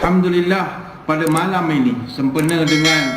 Alhamdulillah, pada malam ini sempena dengan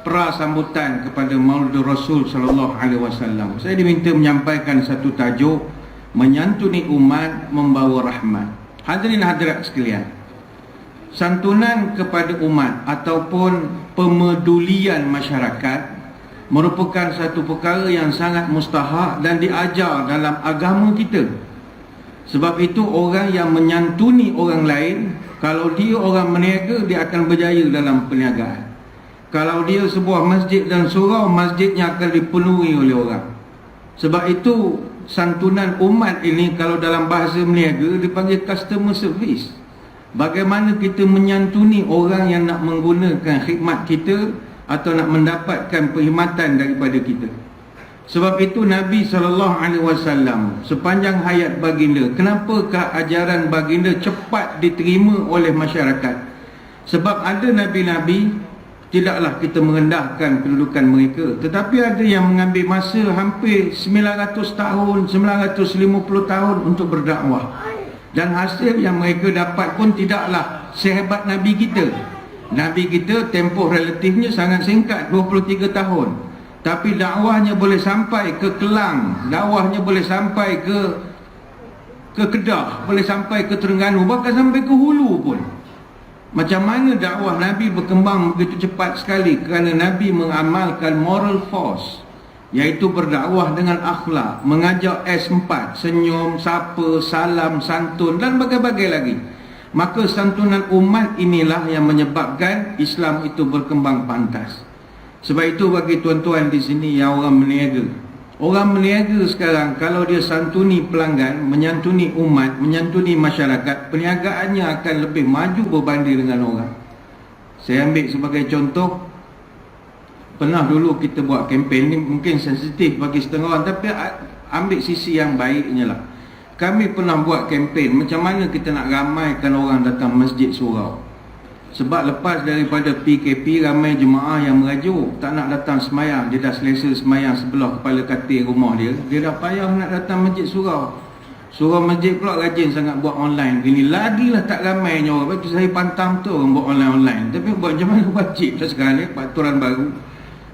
prasambutan kepada Maulid Rasul sallallahu alaihi wasallam, saya diminta menyampaikan satu tajuk, menyantuni umat membawa rahmat. Hadirin hadirat sekalian, santunan kepada umat ataupun pemedulian masyarakat merupakan satu perkara yang sangat mustahak dan diajar dalam agama kita. Sebab itu orang yang menyantuni orang lain, kalau dia orang meniaga, dia akan berjaya dalam perniagaan. Kalau dia sebuah masjid dan surau, masjidnya akan dipenuhi oleh orang. Sebab itu santunan umat ini kalau dalam bahasa meniaga dipanggil customer service. Bagaimana kita menyantuni orang yang nak menggunakan khidmat kita atau nak mendapatkan perkhidmatan daripada kita. Sebab itu Nabi SAW sepanjang hayat baginda, kenapakah ajaran baginda cepat diterima oleh masyarakat? Sebab ada Nabi-Nabi, tidaklah kita merendahkan kedudukan mereka, tetapi ada yang mengambil masa hampir 900 tahun, 950 tahun untuk berdakwah. Dan hasil yang mereka dapat pun tidaklah sehebat Nabi kita. Nabi kita tempoh relatifnya sangat singkat, 23 tahun. Tapi dakwahnya boleh sampai ke Kelang, dakwahnya boleh sampai ke Kedah, boleh sampai ke Terengganu, bahkan sampai ke Hulu pun. Macam mana dakwah Nabi berkembang begitu cepat sekali? Kerana Nabi mengamalkan moral force, iaitu berdakwah dengan akhlak, mengajak S4, senyum, sapa, salam, santun dan berbagai-bagai lagi. Maka santunan umat inilah yang menyebabkan Islam itu berkembang pantas. Sebab itu bagi tuan-tuan di sini yang orang meniaga, orang meniaga sekarang kalau dia santuni pelanggan, menyantuni umat, menyantuni masyarakat, perniagaannya akan lebih maju berbanding dengan orang. Saya ambil sebagai contoh, pernah dulu kita buat kempen ni, mungkin sensitif bagi setengah orang, tapi ambil sisi yang baiknya lah. Kami pernah buat kempen macam mana kita nak ramaikan orang datang masjid surau. Sebab lepas daripada PKP, ramai jemaah yang merajuk tak nak datang semayang. Dia dah selesa semayang sebelah kepala katil rumah dia, dia dah payah nak datang masjid surau. Surau masjid pula rajin sangat buat online. Gini lagilah tak ramainya orang. Lepas tu saya pantang tu orang buat online-online. Tapi buat macam mana wajib sekarang ni, peraturan baru.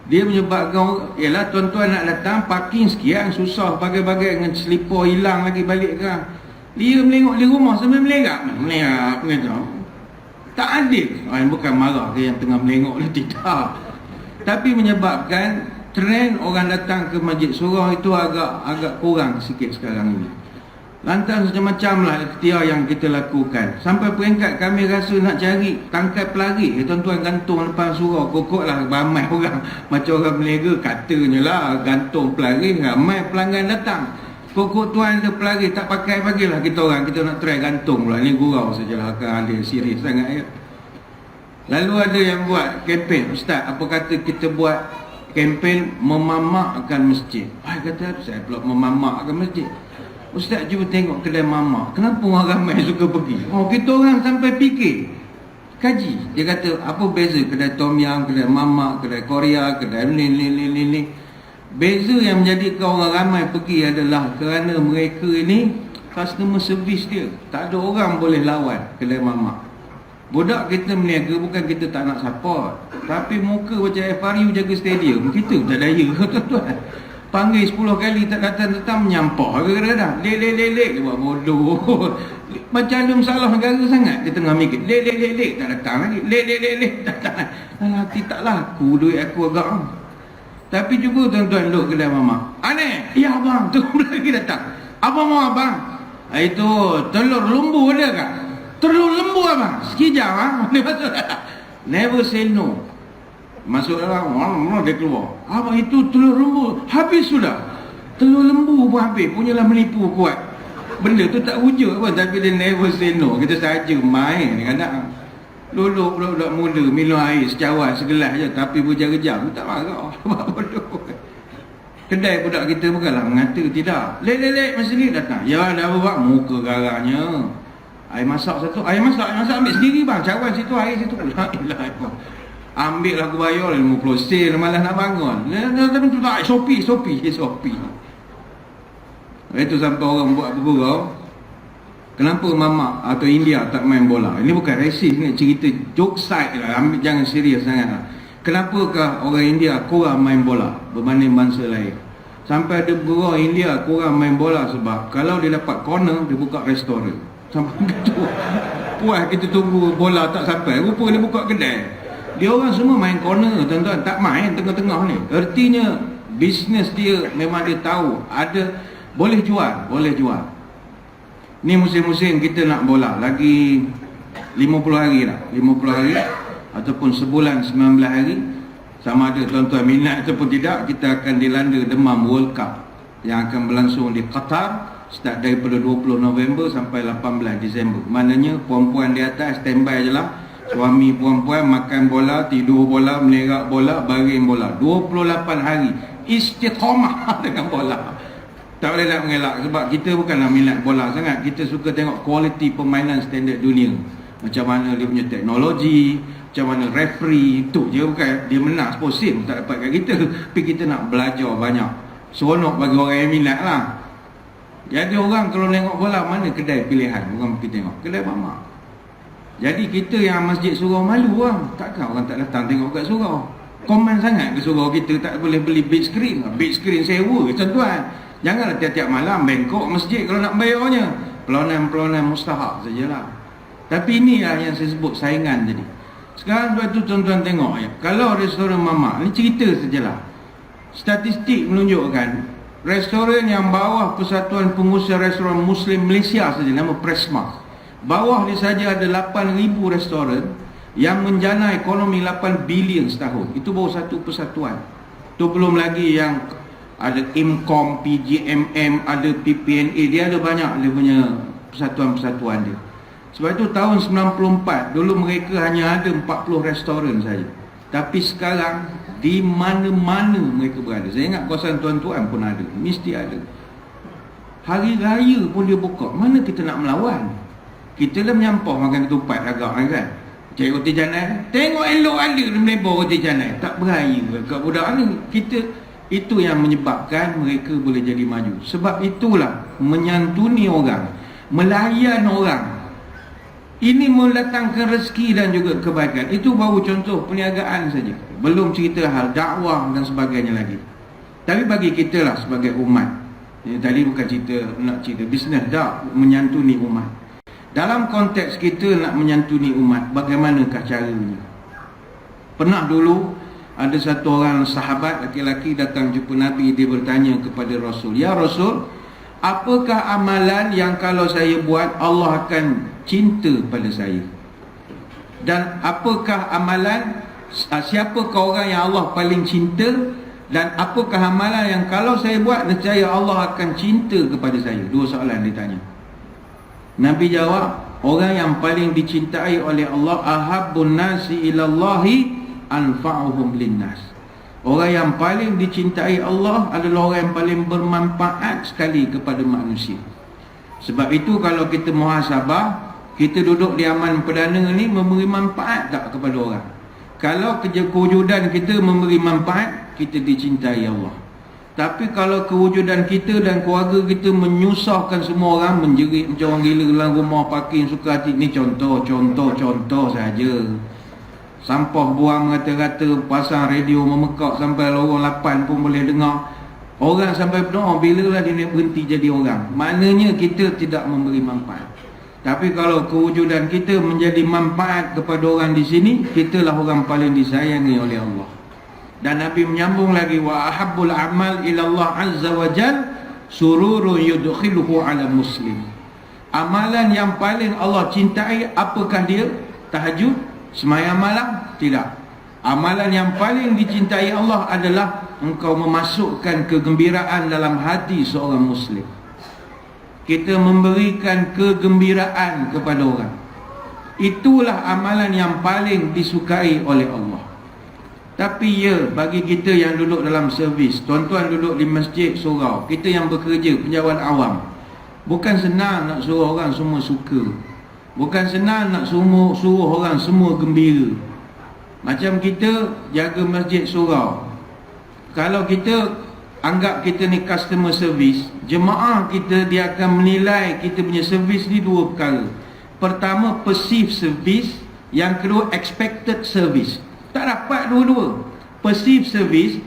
Dia menyebabkan, ialah tuan-tuan nak datang, parking sekian, susah bagai-bagai dengan selipar hilang lagi balik ke. Dia melengok di rumah sambil melerak. Melerak macam tak adil. Bukan marah ke yang tengah melengok ni, tidak. Tapi menyebabkan trend orang datang ke masjid surau itu agak kurang sikit sekarang ini. Lantas macam-macam lah ikhtiar yang kita lakukan. Sampai peringkat kami rasa nak cari tangkai pelari, tuan-tuan gantung depan surau. Kokok lah ramai orang. Macam orang meniaga katanya lah, gantung pelari, ramai pelanggan datang. Kokok tuan ada pelari, tak pakai bagilah kita orang. Kita nak try gantung pula. Ni gurau sajalah, akan ada serius sangat ya. Lalu ada yang buat kempen, ustaz, apa kata kita buat kempen memamakkan masjid. Kata saya pula memamakkan masjid. Ustaz, cuba tengok kedai mamak, kenapa orang ramai suka pergi? Kita orang sampai fikir, kaji. Dia kata, apa beza kedai tom yum, kedai mamak, kedai Korea, kedai ni. Beza yang menjadikan orang ramai pergi adalah kerana mereka ini customer service dia. Tak ada orang boleh lawan kedai mamak. Budak kita meniaga bukan kita tak nak support, tapi muka macam FRU jaga stadium, kita tak daya tuan-tuan. Panggil 10 kali tak datang menyampah kadang-kadang. Lek dia buat bodoh. Macam ada masalah negara sangat. Dia tengah mikir lek tak datang lagi. Lek tak datang. Hati tak laku duit aku agak. Tapi cuba tuan-tuan duduk kedai mamak. Aneh, ya abang, tu lagi datang. Apa mau abang? Itu telur lembu ada kah? Telur lembu abang? Sekejap Never say no. Masuk dalam, dia keluar. Abang itu telur lembu, habis sudah. Telur lembu pun habis, punyalah menipu kuat. Benda tu tak wujud pun, tapi dia never say no. Kita saja main kadang-kadang. Duduk budak-budak muda, minum air secawan segelas je, tapi berjam-jam tak marah. Kedai budak kita bukanlah mengata, tidak. Lek masa ni datang. Ya dah buat muka garangnya. Air masak satu, air masak ambil sendiri bang. Cawan situ, air situ. Ambil lah aku bayar 50 sen, malah nak bangun. Tapi tu tak, Shopee. Itu sampai orang buat bergurau. Kenapa Mama atau India tak main bola? Ini bukan resis ni, cerita joke side lah, ambil jangan serius sangat lah. Kenapakah orang India kurang main bola berbanding bangsa lain? Sampai ada orang India kurang main bola sebab kalau dia dapat corner, dia buka restoran. Sampai gitu puas kita tunggu bola tak sampai, rupa dia buka kedai. Dia orang semua main corner, tuan-tuan, tak main tengah-tengah ni. Artinya bisnes dia memang dia tahu ada boleh jual. Ni musim-musim kita nak bola lagi 50 hari lah, 50 hari ataupun sebulan 19 hari. Sama ada tuan-tuan minat ataupun tidak, kita akan dilanda demam World Cup yang akan berlangsung di Qatar, start daripada 20 November sampai 18 Disember. Maknanya puan-puan di atas standby je lah. Suami puan-puan makan bola, tidur bola, melerak bola, baring bola. 28 hari istiqamah dengan bola. Tak boleh nak mengelak sebab kita bukanlah minat bola sangat. Kita suka tengok kualiti permainan standard dunia. Macam mana dia punya teknologi, macam mana referee, itu je. Bukan dia menang sporting tak dapat kat kita. Tapi kita nak belajar banyak. Seronok bagi orang yang minat lah. Jadi orang kalau tengok bola, mana kedai pilihan orang pergi tengok? Kedai mamak. Jadi kita yang masjid surau malu lah. Takkan orang tak datang tengok kat surau? Komen sangat ke surau kita tak boleh beli big screen? Big screen sewa tuan-tuan. Janganlah tiap-tiap malam bengkok masjid kalau nak bayarnya. Pelonan-pelonan mustahak sajalah. Tapi inilah yang saya sebut saingan tadi. Sekarang sebab tu tuan-tuan tengok ya. Kalau restoran mamak, ni cerita sajalah. Statistik menunjukkan restoran yang bawah Persatuan Pengusaha Restoran Muslim Malaysia saja, nama Presma, bawah dia saja ada 8,000 restoran yang menjana ekonomi 8 bilion setahun. Itu baru satu persatuan. Itu belum lagi yang ada IMCOM, PGMM, ada PPNA, dia ada banyak dia punya persatuan-persatuan dia. Sebab itu tahun 94 dulu mereka hanya ada 40 restoran saja. Tapi sekarang di mana-mana mereka berada. Saya ingat kawasan tuan-tuan pun ada, mesti ada. Hari raya pun dia buka. Mana kita nak melawan? Kita dah menyampah makan ketupat agak kan. Cari roti canai, tengok elok ada melebor roti canai. Tak beraya kat budak ni. Kita itu yang menyebabkan mereka boleh jadi maju. Sebab itulah menyantuni orang, melayan orang. Ini mendatangkan rezeki dan juga kebaikan. Itu baru contoh perniagaan saja. Belum cerita hal dakwah dan sebagainya lagi. Tapi bagi kita lah sebagai umat, tadi bukan nak cerita bisnes, tak, menyantuni umat. Dalam konteks kita nak menyantuni umat, bagaimanakah caranya? Pernah dulu ada satu orang sahabat laki-laki datang jumpa Nabi. Dia bertanya kepada Rasul, "Ya Rasul, apakah amalan yang kalau saya buat Allah akan cinta pada saya? Dan apakah amalan, siapakah orang yang Allah paling cinta? Dan apakah amalan yang kalau saya buat nescaya Allah akan cinta kepada saya?" Dua soalan dia tanya. Nabi jawab, orang yang paling dicintai oleh Allah, ahabbun nasi ilallahi anfa'uhum linnas. Orang yang paling dicintai Allah adalah orang yang paling bermanfaat sekali kepada manusia. Sebab itu kalau kita muhasabah, kita duduk di aman perdana ni memberi manfaat tak kepada orang? Kalau kerja kewujudan kita memberi manfaat, kita dicintai Allah. Tapi kalau kewujudan kita dan keluarga kita menyusahkan semua orang, menjerit macam orang gila dalam rumah, parking suka hati, ni contoh saja. Sampah buang rata-rata, pasang radio memekak sampai lorong 8 pun boleh dengar. Orang sampai berdoa, bila lah dia berhenti jadi orang? Maknanya kita tidak memberi manfaat. Tapi kalau kewujudan kita menjadi manfaat kepada orang di sini, kitalah orang paling disayangi oleh Allah. Dan Nabi menyambung lagi, wa ahabbul amal ila Allah azza wa jal sururun yudkhiluhu ala muslim. Amalan yang paling Allah cintai, apakah dia? Tahajud? Sembahyang malam? Tidak. Amalan yang paling dicintai Allah adalah engkau memasukkan kegembiraan dalam hati seorang muslim. Kita memberikan kegembiraan kepada orang. Itulah amalan yang paling disukai oleh Allah. Tapi ya, bagi kita yang duduk dalam servis, tuan-tuan duduk di masjid surau, kita yang bekerja, penjawat awam, bukan senang nak suruh orang semua suka. Bukan senang nak suruh orang semua gembira. Macam kita jaga masjid surau, kalau kita anggap kita ni customer service, jemaah kita dia akan menilai kita punya servis ni dua perkara. Pertama, perceived service. Yang kedua, expected service. Tak dapat dua-dua. Perceived service,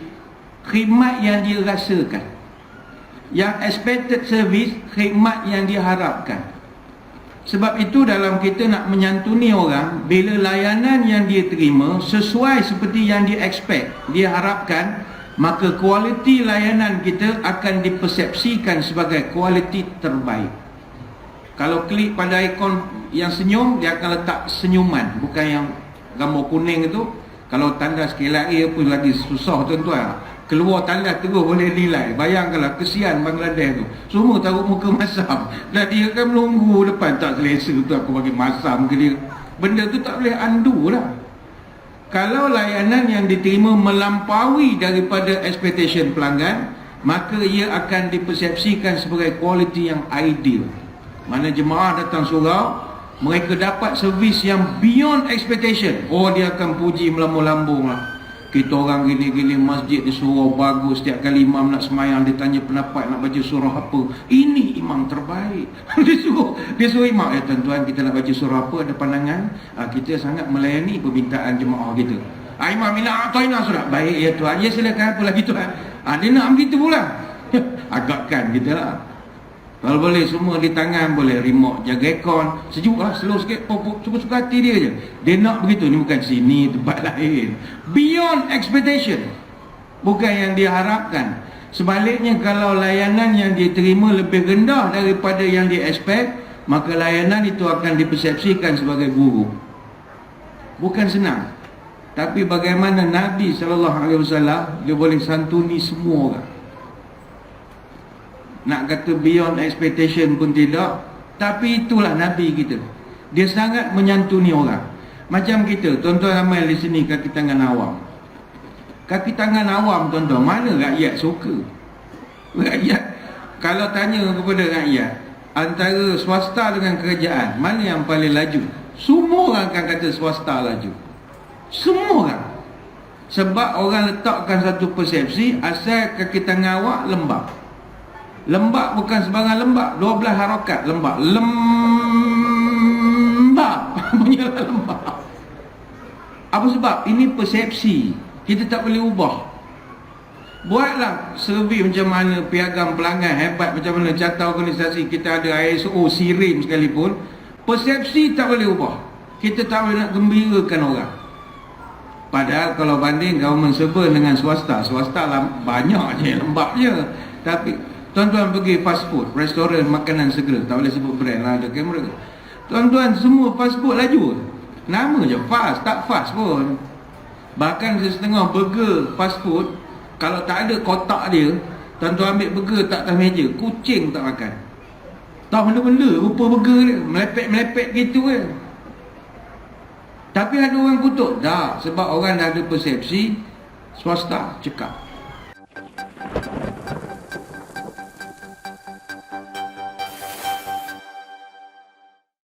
khidmat yang dia rasakan. Yang expected service, khidmat yang diharapkan. Sebab itu dalam kita nak menyantuni orang, bila layanan yang dia terima sesuai seperti yang dia expect, dia harapkan, maka kualiti layanan kita akan dipersepsikan sebagai kualiti terbaik. Kalau klik pada ikon yang senyum, dia akan letak senyuman, bukan yang gambar kuning itu. Kalau tanda sekali lagi pun lagi susah tuan-tuan. Keluar tanda terus boleh nilai. Bayangkanlah kesian Bangladesh tu, semua taruh muka masam, dan dia akan menunggu depan. Tak selesa tu aku bagi masam ke dia. Benda tu tak boleh undo lah. Kalau layanan yang diterima melampaui daripada expectation pelanggan, maka ia akan dipersepsikan sebagai kualiti yang ideal. Mana jemaah datang surau, mereka dapat servis yang beyond expectation, oh dia akan puji melambung-lambung lah. Kita orang gini-gini, masjid di surau bagus, setiap kali imam nak semayang dia tanya pendapat nak baca surah apa. Ini imam terbaik. dia suruh imam, tuan-tuan kita nak baca surah apa, ada pandangan? Kita sangat melayani permintaan jemaah kita. Imam nak toina surah. Baik ya tuan, ya silakan, apa lagi tuan. Dia nak begitu pula. Agakkan kita lah. Kalau boleh semua di tangan, boleh remote jaga aircon, sejuk lah, slow sikit, suka-suka hati dia je. Dia nak begitu, ni bukan sini, tempat lain. Beyond expectation, bukan yang dia harapkan. Sebaliknya, kalau layanan yang dia terima lebih rendah daripada yang dia expect, maka layanan itu akan dipersepsikan sebagai buruk. Bukan senang. Tapi bagaimana Nabi SAW, dia boleh santuni semua orang. Nak kata beyond expectation pun tidak, tapi itulah Nabi kita. Dia sangat menyantuni orang. Macam kita, tuan-tuan ramai di sini kaki tangan awam. Kaki tangan awam, tuan-tuan, mana rakyat suka? Rakyat, kalau tanya kepada rakyat, antara swasta dengan kerajaan, mana yang paling laju? Semua orang akan kata swasta laju. Semua orang. Sebab orang letakkan satu persepsi, asal kaki tangan awak lembab. Lembab bukan sembarang lembab, 12 harakat lembab. Lembab. Punyalah lembab. Apa sebab? Ini persepsi. Kita tak boleh ubah. Buatlah survey macam mana piagam pelanggan hebat, macam mana carta organisasi kita ada ISO, SIRIM sekalipun. Persepsi tak boleh ubah. Kita tak boleh nak gembirakan orang. Padahal kalau banding government server dengan swasta, swasta lah banyak je lembabnya. Tapi tuan-tuan pergi fast food, restoran makanan segera, tak boleh sebut brand lah, ada kamera. Tuan-tuan, semua fast food laju. Nama je fast, tak fast pun. Bahkan setengah burger fast food, kalau tak ada kotak dia, tuan-tuan ambil burger tak atas meja, kucing tak makan. Tak benda-benda, rupa burger dia, melepek-melepek gitu je. Tapi ada orang kutuk? Tak, sebab orang dah ada persepsi, swasta cekap.